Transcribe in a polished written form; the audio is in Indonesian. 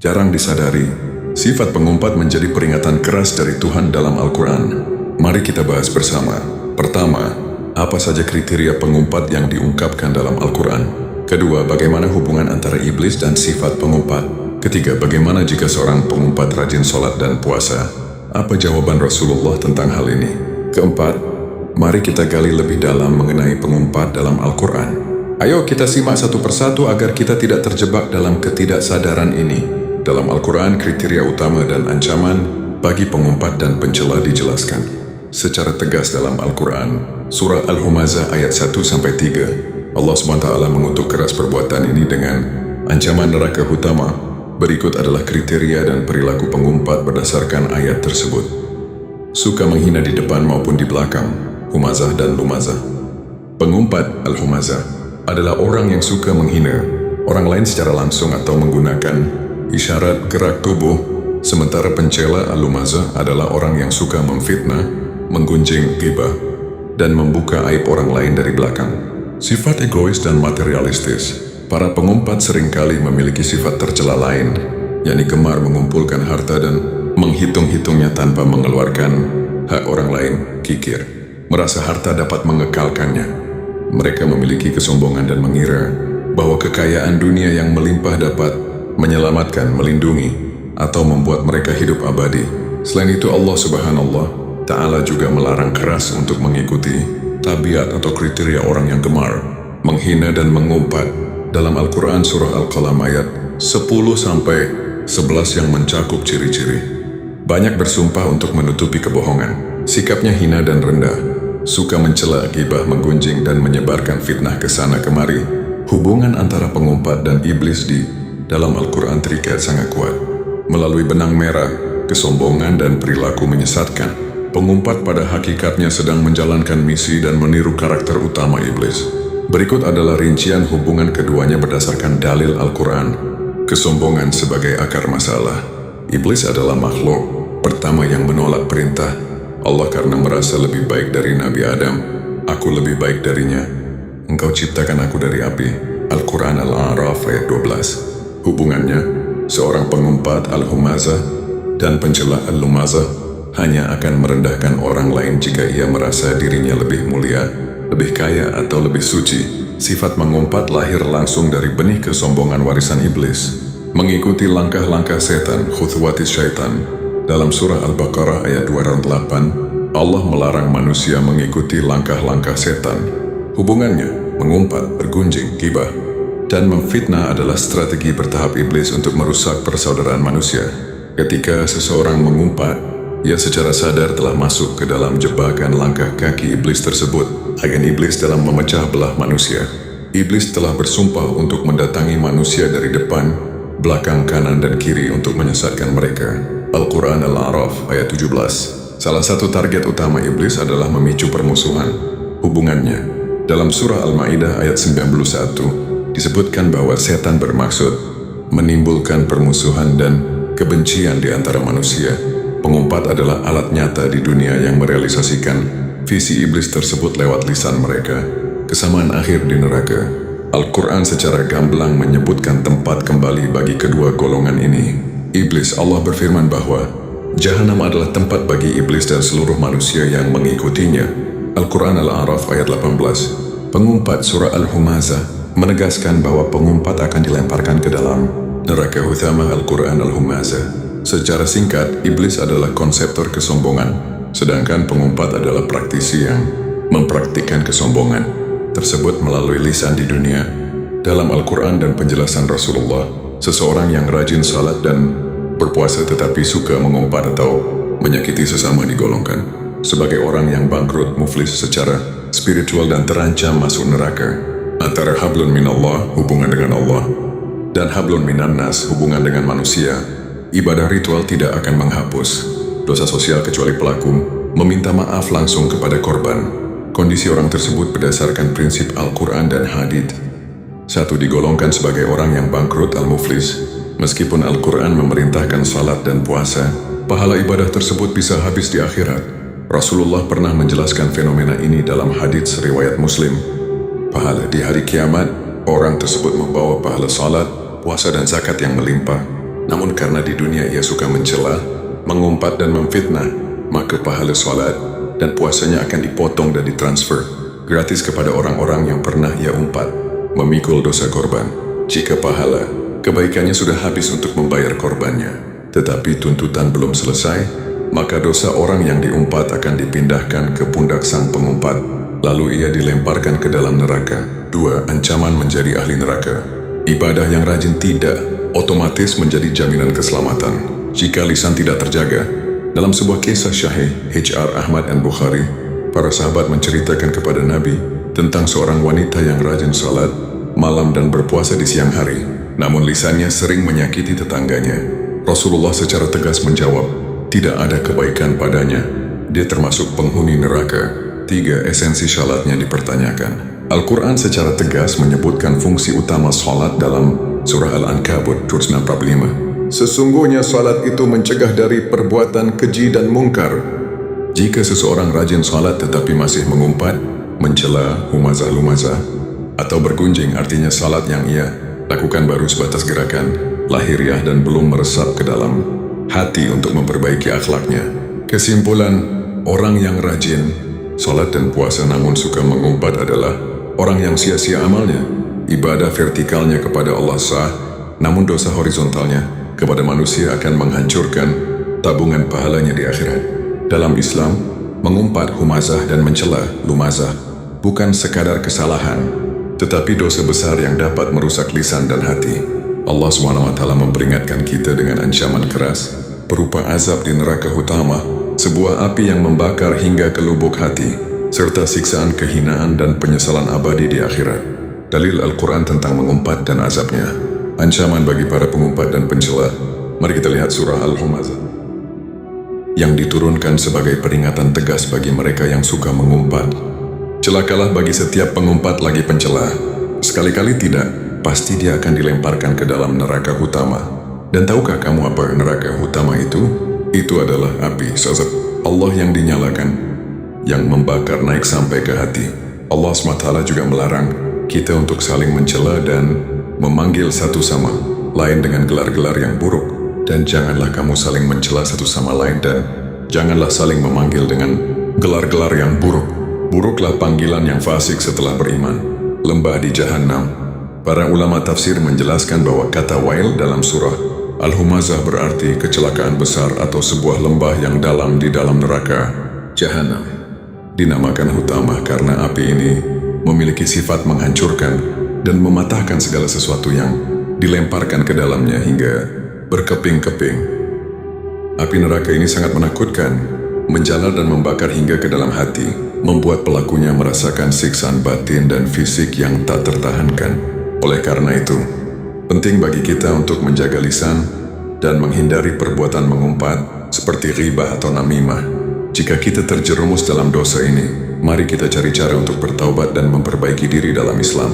Jarang disadari, sifat pengumpat menjadi peringatan keras dari Tuhan dalam Al-Quran. Mari kita bahas bersama. Pertama, apa saja kriteria pengumpat yang diungkapkan dalam Al-Quran? Kedua, bagaimana hubungan antara iblis dan sifat pengumpat? Ketiga, bagaimana jika seorang pengumpat rajin sholat dan puasa? Apa jawaban Rasulullah tentang hal ini? Keempat, mari kita gali lebih dalam mengenai pengumpat dalam Al-Quran. Ayo kita simak satu persatu agar kita tidak terjebak dalam ketidaksadaran ini. Dalam Al-Quran, kriteria utama dan ancaman bagi pengumpat dan pencela dijelaskan secara tegas dalam Al-Quran. Surah Al-Humazah ayat 1-3. Allah SWT mengutuk keras perbuatan ini dengan ancaman neraka utama. Berikut adalah kriteria dan perilaku pengumpat berdasarkan ayat tersebut. Suka menghina di depan maupun di belakang, Humazah dan Lumazah. Pengumpat Al-Humazah adalah orang yang suka menghina orang lain secara langsung atau menggunakan isyarat gerak tubuh, sementara pencela Al-Lumazah adalah orang yang suka memfitnah, menggunjing ghibah, dan membuka aib orang lain dari belakang. Sifat egois dan materialistis. Para pengumpat seringkali memiliki sifat tercela lain, yakni gemar mengumpulkan harta dan menghitung-hitungnya tanpa mengeluarkan hak orang lain, kikir, merasa harta dapat mengekalkannya. Mereka memiliki kesombongan dan mengira bahwa kekayaan dunia yang melimpah dapat menyelamatkan, melindungi, atau membuat mereka hidup abadi. Selain itu, Allah Subhanahu Ta'ala juga melarang keras untuk mengikuti tabiat atau kriteria orang yang gemar, menghina dan mengumpat. Dalam Al-Quran Surah Al-Qalam ayat 10-11 yang mencakup ciri-ciri. Banyak bersumpah untuk menutupi kebohongan, sikapnya hina dan rendah, suka mencela, gibah, menggunjing, dan menyebarkan fitnah ke sana kemari. Hubungan antara pengumpat dan iblis di dalam Al-Quran terikat sangat kuat. Melalui benang merah, kesombongan dan perilaku menyesatkan, pengumpat pada hakikatnya sedang menjalankan misi dan meniru karakter utama iblis. Berikut adalah rincian hubungan keduanya berdasarkan dalil Al-Quran. Kesombongan sebagai akar masalah. Iblis adalah makhluk pertama yang menolak perintah Allah karena merasa lebih baik dari Nabi Adam. Aku lebih baik darinya. Engkau ciptakan aku dari api. Al-Quran Al-A'raf ayat 12. Hubungannya, seorang pengumpat Al-Humazah dan pencela Al-Lumazah hanya akan merendahkan orang lain jika ia merasa dirinya lebih mulia, lebih kaya atau lebih suci. Sifat mengumpat lahir langsung dari benih kesombongan warisan iblis. Mengikuti langkah-langkah setan, khuthwatis syaitan. Dalam surah Al-Baqarah ayat 208, Allah melarang manusia mengikuti langkah-langkah setan. Hubungannya, mengumpat, bergunjing, gibah, dan memfitnah adalah strategi bertahap iblis untuk merusak persaudaraan manusia. Ketika seseorang mengumpat, ia secara sadar telah masuk ke dalam jebakan langkah kaki iblis tersebut. Agen iblis dalam memecah belah manusia. Iblis telah bersumpah untuk mendatangi manusia dari depan, belakang, kanan, dan kiri untuk menyesatkan mereka. Al-Quran Al-A'raf ayat 17. Salah satu target utama iblis adalah memicu permusuhan. Hubungannya, dalam surah Al-Ma'idah ayat 91, disebutkan bahwa setan bermaksud menimbulkan permusuhan dan kebencian di antara manusia. Pengumpat adalah alat nyata di dunia yang merealisasikan visi iblis tersebut lewat lisan mereka. Kesamaan akhir di neraka. Al-Quran secara gamblang menyebutkan tempat kembali bagi kedua golongan ini. Iblis. Allah berfirman bahwa Jahanam adalah tempat bagi iblis dan seluruh manusia yang mengikutinya. Al-Quran Al-A'raf ayat 18. Pengumpat surah Al-Humazah menegaskan bahwa pengumpat akan dilemparkan ke dalam neraka utama. Al-Quran Al-Humazah. Secara singkat, iblis adalah konseptor kesombongan, sedangkan pengumpat adalah praktisi yang mempraktikkan kesombongan tersebut melalui lisan di dunia. Dalam Al-Quran dan penjelasan Rasulullah, seseorang yang rajin salat dan berpuasa tetapi suka mengumpat atau menyakiti sesama digolongkan sebagai orang yang bangkrut, muflis secara spiritual dan terancam masuk neraka. Antara hablun minallah, hubungan dengan Allah, dan hablun minannas, hubungan dengan manusia, ibadah ritual tidak akan menghapus dosa sosial kecuali pelaku meminta maaf langsung kepada korban. Kondisi orang tersebut berdasarkan prinsip Al-Quran dan Hadits. Satu, digolongkan sebagai orang yang bangkrut al-muflis. Meskipun Al-Quran memerintahkan salat dan puasa, pahala ibadah tersebut bisa habis di akhirat. Rasulullah pernah menjelaskan fenomena ini dalam hadits riwayat Muslim. Pahala di hari kiamat, orang tersebut membawa pahala salat, puasa dan zakat yang melimpah. Namun karena di dunia ia suka mencela, mengumpat dan memfitnah, maka pahala sholat dan puasanya akan dipotong dan ditransfer gratis kepada orang-orang yang pernah ia umpat, memikul dosa korban. Jika pahala, kebaikannya sudah habis untuk membayar korbannya, tetapi tuntutan belum selesai, maka dosa orang yang diumpat akan dipindahkan ke pundak sang pengumpat, lalu ia dilemparkan ke dalam neraka. 2. Ancaman menjadi ahli neraka. Ibadah yang rajin tidak otomatis menjadi jaminan keselamatan jika lisan tidak terjaga. Dalam sebuah kisah Syahih H.R. Ahmad and Bukhari, para sahabat menceritakan kepada Nabi tentang seorang wanita yang rajin salat malam dan berpuasa di siang hari, namun lisannya sering menyakiti tetangganya. Rasulullah secara tegas menjawab, tidak ada kebaikan padanya, dia termasuk penghuni neraka. 3. Esensi salatnya dipertanyakan. Al-Quran secara tegas menyebutkan fungsi utama salat dalam surah Al-Ankabut 45. Sesungguhnya salat itu mencegah dari perbuatan keji dan mungkar. Jika seseorang rajin salat tetapi masih mengumpat, mencela, humazah-lumazah, atau bergunjing, artinya salat yang ia lakukan baru sebatas gerakan lahiriah dan belum meresap ke dalam hati untuk memperbaiki akhlaknya. Kesimpulan, orang yang rajin salat dan puasa namun suka mengumpat adalah orang yang sia-sia amalnya. Ibadah vertikalnya kepada Allah sah, namun dosa horizontalnya kepada manusia akan menghancurkan tabungan pahalanya di akhirat. Dalam Islam, mengumpat, humazah dan mencela, lumazah, bukan sekadar kesalahan, tetapi dosa besar yang dapat merusak lisan dan hati. Allah SWT memperingatkan kita dengan ancaman keras berupa azab di neraka utama, sebuah api yang membakar hingga ke lubuk hati, serta siksaan kehinaan dan penyesalan abadi di akhirat. Dalil Al-Quran tentang mengumpat dan azabnya. Ancaman bagi para pengumpat dan pencela. Mari kita lihat surah Al-Humazah yang diturunkan sebagai peringatan tegas bagi mereka yang suka mengumpat. Celakalah bagi setiap pengumpat lagi pencela. Sekali-kali tidak, pasti dia akan dilemparkan ke dalam neraka utama. Dan tahukah kamu apa neraka utama itu? Itu adalah api sazab Allah yang dinyalakan, yang membakar naik sampai ke hati. Allah SWT juga melarang kita untuk saling mencela dan memanggil satu sama lain dengan gelar-gelar yang buruk. Dan janganlah kamu saling mencela satu sama lain dan janganlah saling memanggil dengan gelar-gelar yang buruk. Buruklah panggilan yang fasik setelah beriman. Lembah di Jahannam. Para ulama tafsir menjelaskan bahwa kata wail dalam surah Al-Humazah berarti kecelakaan besar atau sebuah lembah yang dalam di dalam neraka Jahannam. Dinamakan utama karena api ini memiliki sifat menghancurkan dan mematahkan segala sesuatu yang dilemparkan ke dalamnya hingga berkeping-keping. Api neraka ini sangat menakutkan, menjalar dan membakar hingga ke dalam hati, membuat pelakunya merasakan siksaan batin dan fisik yang tak tertahankan. Oleh karena itu, penting bagi kita untuk menjaga lisan dan menghindari perbuatan mengumpat seperti ghibah atau namimah. Jika kita terjerumus dalam dosa ini, mari kita cari cara untuk bertaubat dan memperbaiki diri dalam Islam.